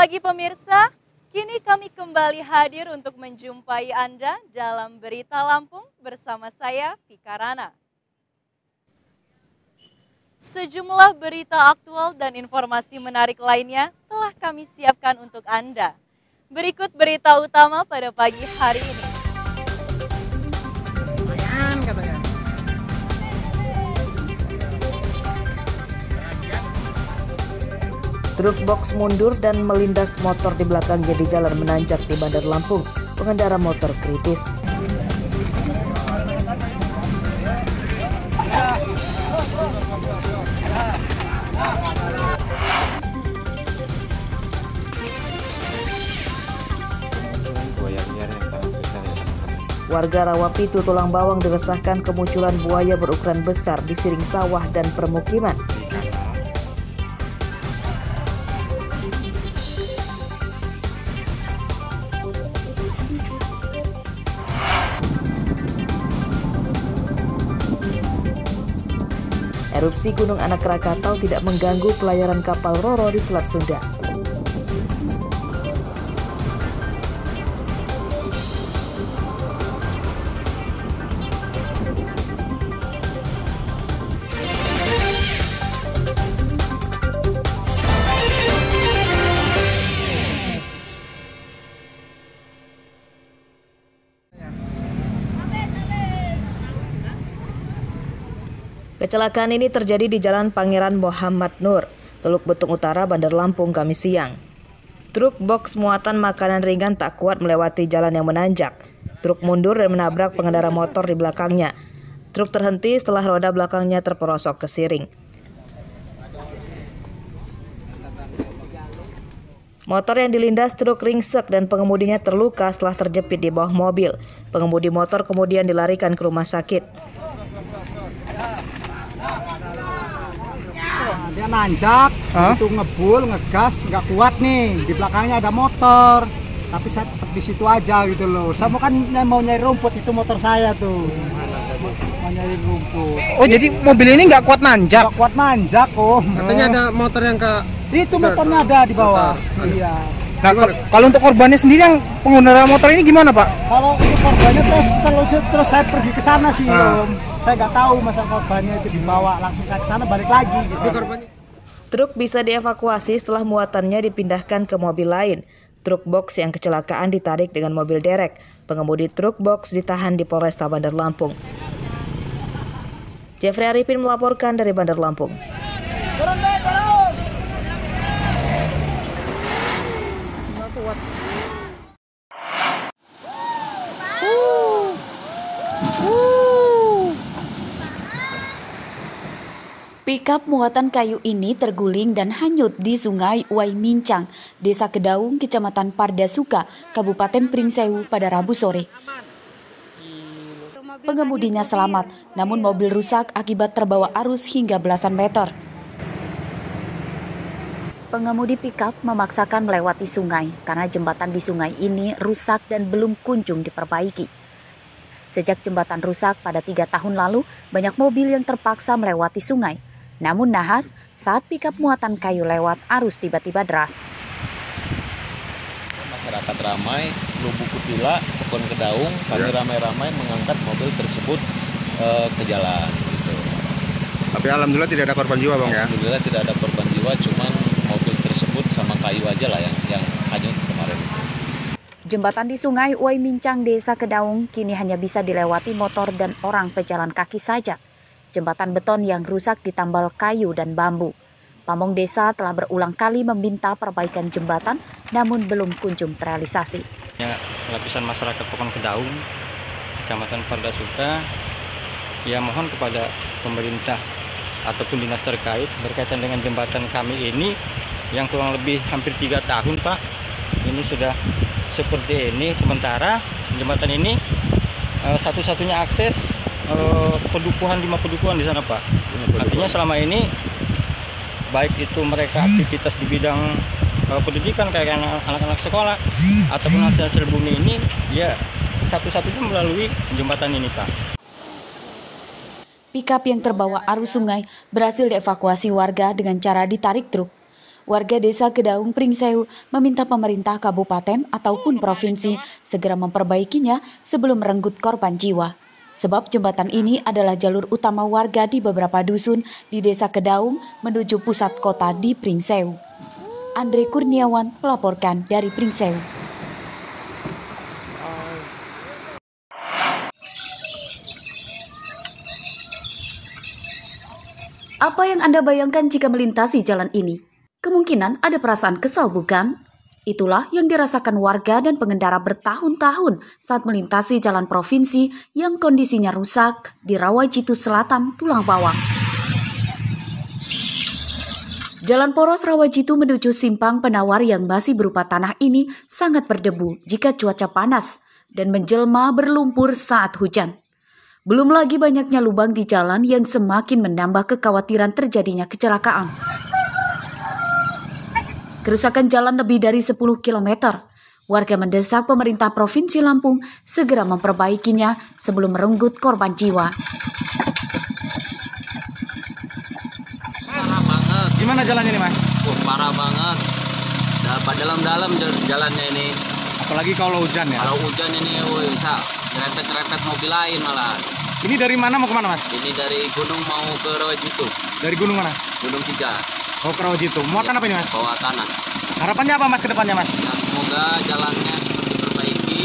pagi pemirsa, kini kami kembali hadir untuk menjumpai Anda dalam Berita Lampung bersama saya, Vika Rana. Sejumlah berita aktual dan informasi menarik lainnya telah kami siapkan untuk Anda. Berikut berita utama pada pagi hari ini. Truk box mundur dan melindas motor di belakangnya di jalan menanjak di Bandar Lampung. Pengendara motor kritis. Warga Rawapitu Tulang Bawang diresahkan kemunculan buaya berukuran besar di siring sawah dan permukiman. Erupsi Gunung Anak Krakatau tidak mengganggu pelayaran kapal Roro di Selat Sunda. Kecelakaan ini terjadi di Jalan Pangeran Muhammad Nur, Teluk Betung Utara, Bandar Lampung, Kamis siang. Truk box muatan makanan ringan tak kuat melewati jalan yang menanjak. Truk mundur dan menabrak pengendara motor di belakangnya. Truk terhenti setelah roda belakangnya terperosok ke siring. Motor yang dilindas truk ringsek dan pengemudinya terluka setelah terjepit di bawah mobil. Pengemudi motor kemudian dilarikan ke rumah sakit. Dia nanjak, itu ngebul, ngegas, nggak kuat nih. Di belakangnya ada motor, tapi saya tetap di situ aja gitu loh. Saya mau nyari rumput, itu motor saya tuh. Mau nyari rumput. Oh, jadi mobil ini nggak kuat nanjak? Nggak kuat nanjak, Om. Katanya ada motor yang ke... Itu motornya ada di bawah. Iya. Nah, kalau untuk korbannya sendiri yang pengendara motor ini gimana, Pak? Kalau untuk korbannya terus saya pergi ke sana sih, Om. Saya nggak tahu masa korbannya itu dibawa langsung saya ke sana balik lagi gitu. Truk bisa dievakuasi setelah muatannya dipindahkan ke mobil lain. Truk box yang kecelakaan ditarik dengan mobil derek. Pengemudi truk box ditahan di Polresta Bandar Lampung. Jeffrey Arifin melaporkan dari Bandar Lampung. Pikap muatan kayu ini terguling dan hanyut di Sungai Uai Mincang, Desa Kedaung, Kecamatan Pardasuka, Kabupaten Pringsewu pada Rabu sore. Pengemudinya selamat, namun mobil rusak akibat terbawa arus hingga belasan meter. Pengemudi pikap memaksakan melewati sungai karena jembatan di sungai ini rusak dan belum kunjung diperbaiki. Sejak jembatan rusak pada 3 tahun lalu, banyak mobil yang terpaksa melewati sungai. Namun nahas, saat pikap muatan kayu lewat, arus tiba-tiba deras. Masyarakat ramai, Lubuk Kutila, Kebon Kedaung, kami ramai-ramai mengangkat mobil tersebut ke jalan. Gitu. Tapi alhamdulillah tidak ada korban jiwa, Bang, ya? Alhamdulillah tidak ada korban jiwa, cuman mobil tersebut sama kayu aja lah yang hanyut kemarin. Jembatan di Sungai Uai Mincang, Desa Kedaung, kini hanya bisa dilewati motor dan orang pejalan kaki saja. Jembatan beton yang rusak ditambal kayu dan bambu. Pamong desa telah berulang kali meminta perbaikan jembatan, namun belum kunjung terrealisasi. Lapisan masyarakat Pokon Kedaung, Kecamatan Pardasuka, ya mohon kepada pemerintah ataupun dinas terkait berkaitan dengan jembatan kami ini yang kurang lebih hampir 3 tahun, Pak. Ini sudah seperti ini. Sementara jembatan ini satu-satunya akses pedukuhan 5 pedukuhan di sana, Pak. Artinya selama ini baik itu mereka aktivitas di bidang pendidikan kayak anak-anak sekolah ataupun hasil bumi ini ya satu-satunya melalui jembatan ini, Pak. Pikap yang terbawa arus sungai berhasil dievakuasi warga dengan cara ditarik truk. Warga desa Kedaung, Pringsewu meminta pemerintah kabupaten ataupun provinsi segera memperbaikinya sebelum merenggut korban jiwa. Sebab jembatan ini adalah jalur utama warga di beberapa dusun di desa Kedaung menuju pusat kota di Pringsewu. Andre Kurniawan melaporkan dari Pringsewu. Apa yang Anda bayangkan jika melintasi jalan ini? Kemungkinan ada perasaan kesal, bukan? Itulah yang dirasakan warga dan pengendara bertahun-tahun saat melintasi jalan provinsi yang kondisinya rusak di Rawajitu Selatan, Tulang Bawang. Jalan poros Rawajitu menuju simpang penawar yang masih berupa tanah ini sangat berdebu jika cuaca panas dan menjelma berlumpur saat hujan. Belum lagi banyaknya lubang di jalan yang semakin menambah kekhawatiran terjadinya kecelakaan. Kerusakan jalan lebih dari 10 km. Warga mendesak pemerintah Provinsi Lampung segera memperbaikinya sebelum merenggut korban jiwa. Parah banget. Gimana jalannya nih, Mas? Parah banget. Dapat dalam-dalam jalannya ini. Apalagi kalau hujan ya? Kalau hujan ini bisa nyerempet-nyerempet mobil lain malah. Ini dari mana mau kemana, Mas? Ini dari gunung mau ke Rawajitu. Dari gunung mana? Gunung 3. Oh, ke Rawajitu. Muatan apa ini, Mas? Bawa tanah. Harapannya apa, Mas, ke depannya, Mas? Ya, semoga jalannya diperbaiki,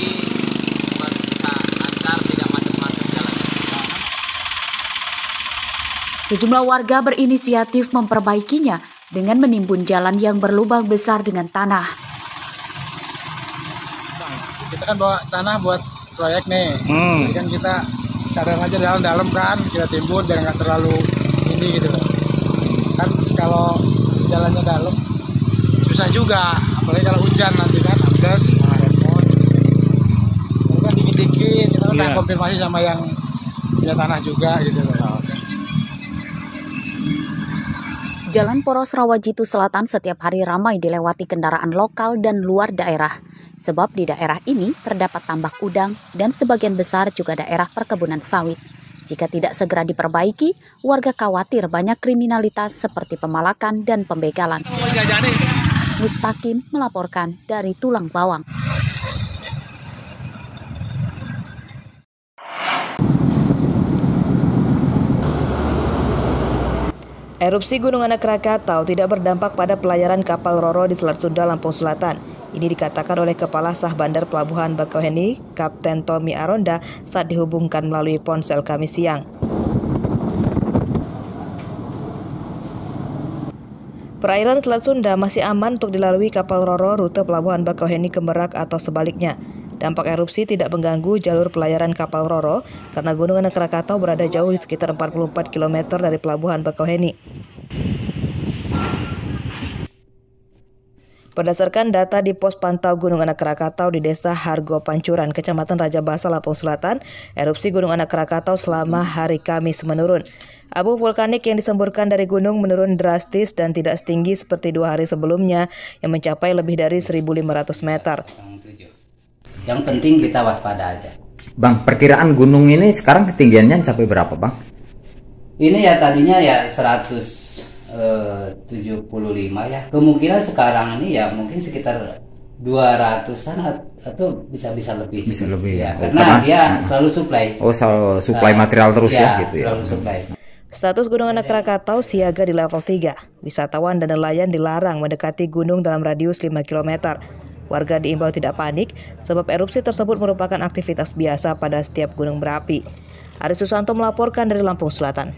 bisa lancar, tidak macet-macet jalannya. Sejumlah warga berinisiatif memperbaikinya dengan menimbun jalan yang berlubang besar dengan tanah. Kita kan bawa tanah buat proyek nih. Jadi kan kita sadar aja dalam-dalam kan, kita timbun biar nggak terlalu ini gitu loh. Kan kalau jalannya dalam susah juga, apalagi kalau hujan nanti kan ambles, repot. Ini kan dikit-dikit, kita kan konfirmasi sama yang punya tanah juga gitu loh. Jalan poros Rawajitu Selatan setiap hari ramai dilewati kendaraan lokal dan luar daerah. Sebab di daerah ini terdapat tambak udang dan sebagian besar juga daerah perkebunan sawit. Jika tidak segera diperbaiki, warga khawatir banyak kriminalitas seperti pemalakan dan pembegalan. Mustaqim melaporkan dari Tulang Bawang. Erupsi Gunung Anak Krakatau tidak berdampak pada pelayaran kapal Roro di Selat Sunda, Lampung Selatan. Ini dikatakan oleh Kepala Sah Bandar Pelabuhan Bakauheni, Kapten Tommy Aronda, saat dihubungkan melalui ponsel Kamis siang. Perairan Selat Sunda masih aman untuk dilalui kapal Roro rute Pelabuhan Bakauheni ke Merak atau sebaliknya. Dampak erupsi tidak mengganggu jalur pelayaran kapal Roro karena Gunung Anak Krakatau berada jauh di sekitar 44 km dari Pelabuhan Bakauheni. Berdasarkan data di pos pantau Gunung Anak Krakatau di Desa Hargo Pancuran, Kecamatan Raja Basa, Lampung Selatan, erupsi Gunung Anak Krakatau selama hari Kamis menurun. Abu vulkanik yang disemburkan dari gunung menurun drastis dan tidak setinggi seperti 2 hari sebelumnya yang mencapai lebih dari 1.500 meter. Yang penting kita waspada aja. Bang, perkiraan gunung ini sekarang ketinggiannya sampai berapa, Bang? Ini ya tadinya ya 75 ya. Kemungkinan sekarang ini ya mungkin sekitar 200-an atau bisa lebih. Bisa lebih ya. Karena dia selalu supply. Oh, selalu supply material terus ya gitu ya. Selalu supply. Status Gunung Anak Krakatau siaga di level 3. Wisatawan dan nelayan dilarang mendekati gunung dalam radius 5 km. Warga diimbau tidak panik sebab erupsi tersebut merupakan aktivitas biasa pada setiap gunung berapi. Aris Susanto melaporkan dari Lampung Selatan.